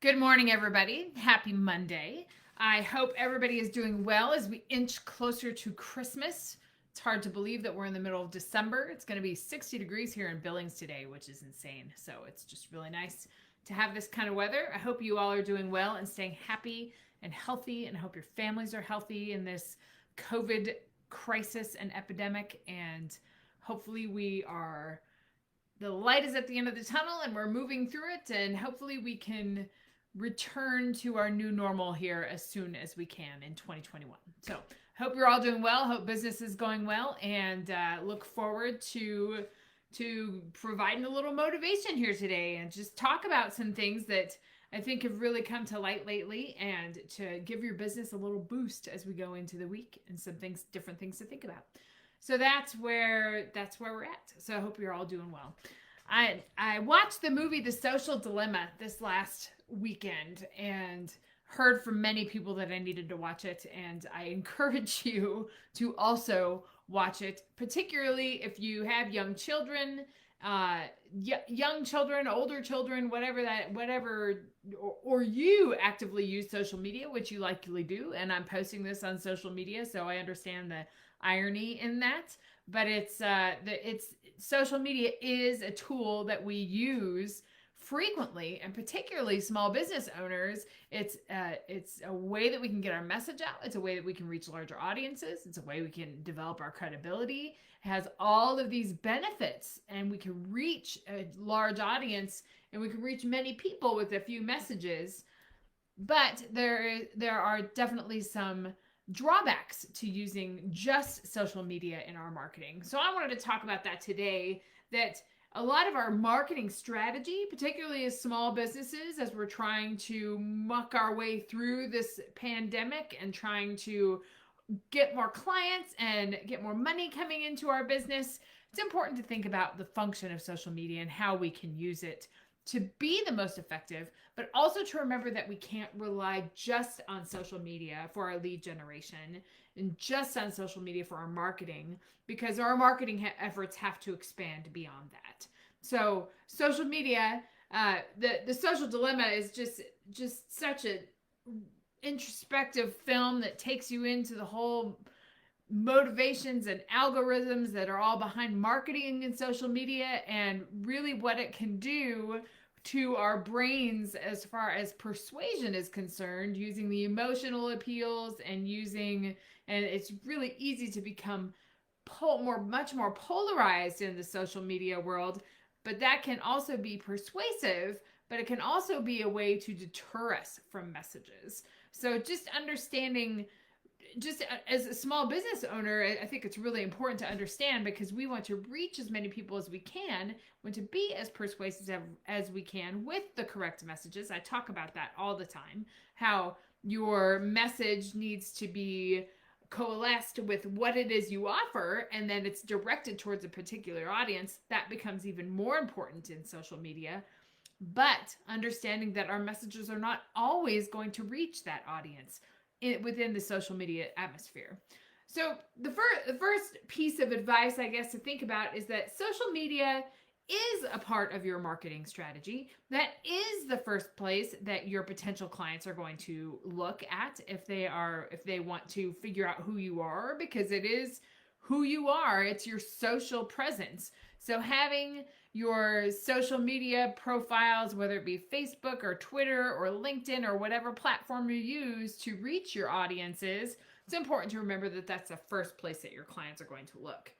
Good morning, everybody. Happy Monday. I hope everybody is doing well as we inch closer to Christmas. It's hard to believe that we're in the middle of December. It's going to be 60 degrees here in Billings today, which is insane. So it's just really nice to have this kind of weather. I hope you all are doing well and staying happy and healthy, and I hope your families are healthy in this COVID crisis and epidemic. And hopefully, the light is at the end of the tunnel and we're moving through it, and hopefully, we can return to our new normal here as soon as we can in 2021. So hope you're all doing well. Hope business is going well, and look forward to providing a little motivation here today and just talk about some things that I think have really come to light lately, and to give your business a little boost as we go into the week, and some different things to think about. So that's where we're at. So I hope you're all doing well. I watched the movie The Social Dilemma this last weekend, and heard from many people that I needed to watch it, and I encourage you to also watch it, particularly if you have young children, older children, or you actively use social media, which you likely do. And I'm posting this on social media, so I understand the irony in that. But it's social media is a tool that we use frequently, and particularly small business owners. It's a way that we can get our message out. It's a way that we can reach larger audiences. It's a way we can develop our credibility. It has all of these benefits, and we can reach a large audience, and we can reach many people with a few messages. But there are definitely some drawbacks to using just social media in our marketing. So I wanted to talk about that today, that a lot of our marketing strategy, particularly as small businesses, as we're trying to muck our way through this pandemic and trying to get more clients and get more money coming into our business, it's important to think about the function of social media and how we can use it to be the most effective, but also to remember that we can't rely just on social media for our lead generation and just on social media for our marketing, because our marketing efforts have to expand beyond that. So social media, the Social Dilemma is just such an introspective film that takes you into the whole motivations and algorithms that are all behind marketing and social media, and really what it can do to our brains as far as persuasion is concerned, using the emotional appeals and it's really easy to become much more polarized in the social media world. But that can also be persuasive, but it can also be a way to deter us from messages. So just understanding, just as a small business owner, I think it's really important to understand, because we want to reach as many people as we can, want to be as persuasive as we can with the correct messages. I talk about that all the time, how your message needs to be coalesced with what it is you offer, and then it's directed towards a particular audience. That becomes even more important in social media. But understanding that our messages are not always going to reach that audience within the social media atmosphere. So the first piece of advice, I guess, to think about is that social media is a part of your marketing strategy. That is the first place that your potential clients are going to look at if they want to figure out who you are, because it is who you are. It's your social presence. So having your social media profiles, whether it be Facebook or Twitter or LinkedIn or whatever platform you use to reach your audiences, it's important to remember that that's the first place that your clients are going to look.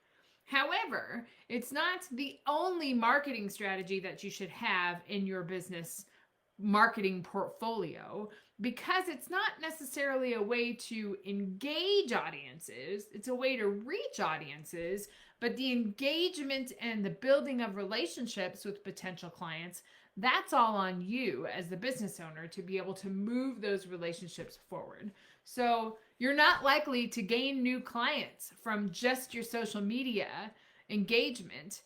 However, it's not the only marketing strategy that you should have in your business marketing portfolio, because it's not necessarily a way to engage audiences. It's a way to reach audiences, but the engagement and the building of relationships with potential clients, that's all on you as the business owner to be able to move those relationships forward. So you're not likely to gain new clients from just your social media engagement.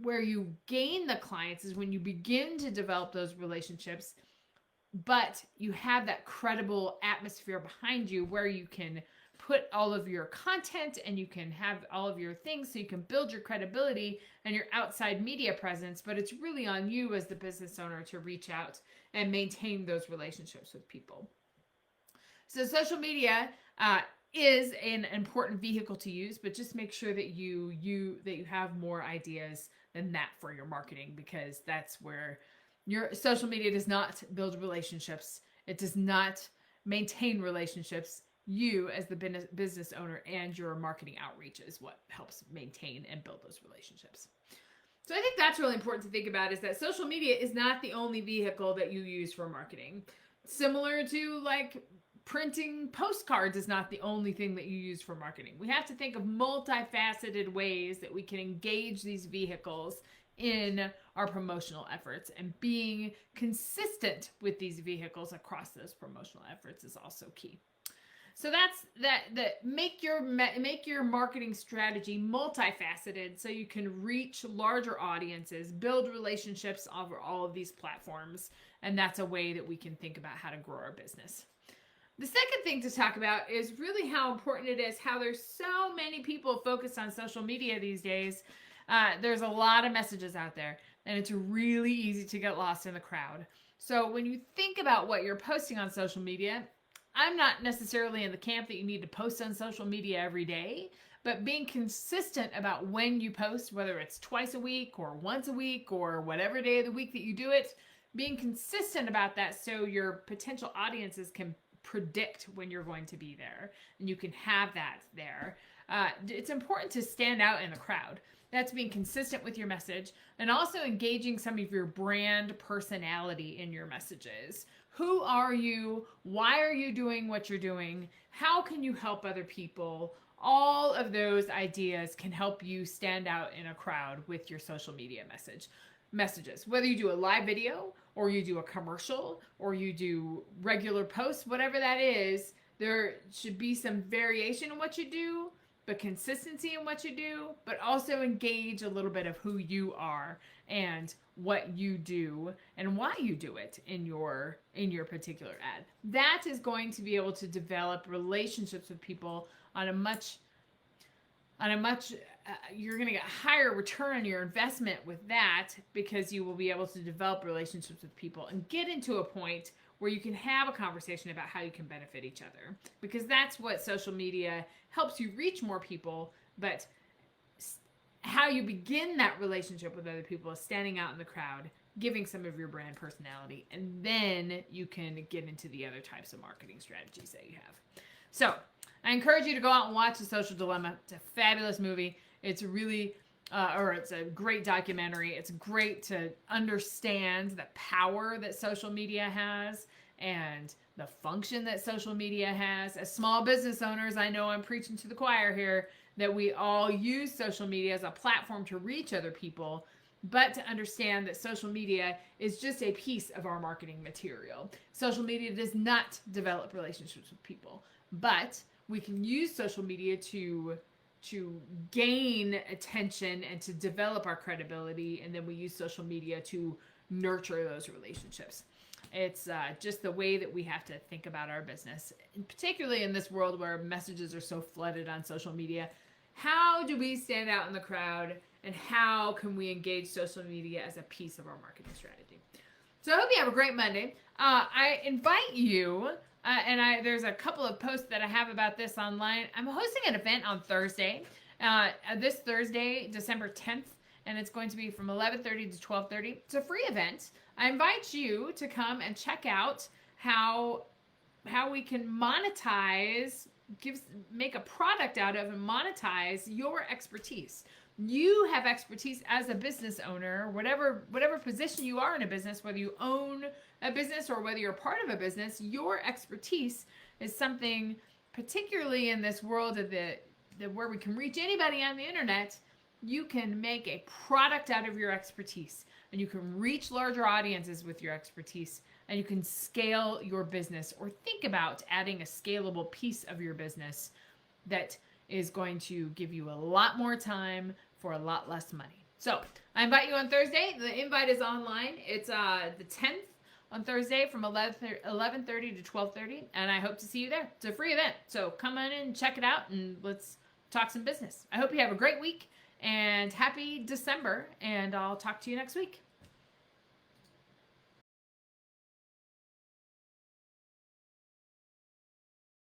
Where you gain the clients is when you begin to develop those relationships, but you have that credible atmosphere behind you where you can put all of your content and you can have all of your things so you can build your credibility and your outside media presence, but it's really on you as the business owner to reach out and maintain those relationships with people. So social media is an important vehicle to use, but just make sure that you have more ideas than that for your marketing, because that's where your social media does not build relationships. It does not maintain relationships. You as the business owner and your marketing outreach is what helps maintain and build those relationships. So I think that's really important to think about, is that social media is not the only vehicle that you use for marketing. Similar to like printing postcards is not the only thing that you use for marketing. We have to think of multifaceted ways that we can engage these vehicles in our promotional efforts, and being consistent with these vehicles across those promotional efforts is also key. So that's that make your marketing strategy multifaceted so you can reach larger audiences, build relationships over all of these platforms, and that's a way that we can think about how to grow our business. The second thing to talk about is really how important it is, how there's so many people focused on social media these days. There's a lot of messages out there, and it's really easy to get lost in the crowd. So when you think about what you're posting on social media, I'm not necessarily in the camp that you need to post on social media every day, but being consistent about when you post, whether it's twice a week or once a week or whatever day of the week that you do it, being consistent about that so your potential audiences can predict when you're going to be there and you can have that there. It's important to stand out in the crowd. That's being consistent with your message and also engaging some of your brand personality in your messages. Who are you? Why are you doing what you're doing? How can you help other people? All of those ideas can help you stand out in a crowd with your social media messages. Whether you do a live video or you do a commercial or you do regular posts, whatever that is, there should be some variation in what you do, but consistency in what you do, but also engage a little bit of who you are and what you do and why you do it in your particular ad. That is going to be able to develop relationships with people on a much you're going to get higher return on your investment with that, because you will be able to develop relationships with people and get into a point where you can have a conversation about how you can benefit each other, because that's what social media helps you reach more people. But how you begin that relationship with other people is standing out in the crowd, giving some of your brand personality, and then you can get into the other types of marketing strategies that you have. So I encourage you to go out and watch The Social Dilemma. It's a fabulous movie. It's really it's a great documentary. It's great to understand the power that social media has and the function that social media has. As small business owners, I know I'm preaching to the choir here, that we all use social media as a platform to reach other people, but to understand that social media is just a piece of our marketing material. Social media does not develop relationships with people, but we can use social media to gain attention and to develop our credibility, and then we use social media to nurture those relationships. It's just the way that we have to think about our business, and particularly in this world where messages are so flooded on social media. How do we stand out in the crowd, and how can we engage social media as a piece of our marketing strategy? So I hope you have a great Monday. I invite you, there's a couple of posts that I have about this online. I'm hosting an event on Thursday, this Thursday, December 10th, and it's going to be from 11:30 to 12:30. It's a free event. I invite you to come and check out how we can monetize, make a product out of and monetize your expertise. You have expertise as a business owner, whatever position you are in a business, whether you own a business or whether you're part of a business, your expertise is something, particularly in this world of where we can reach anybody on the internet. You can make a product out of your expertise, and you can reach larger audiences with your expertise, and you can scale your business, or think about adding a scalable piece of your business that is going to give you a lot more time for a lot less money. So I invite you on Thursday. The invite is online. It's the 10th on Thursday from 11:30 to 12:30, and I hope to see you there. It's a free event, so come on in, check it out, and let's talk some business. I hope you have a great week and happy December, and I'll talk to you next week.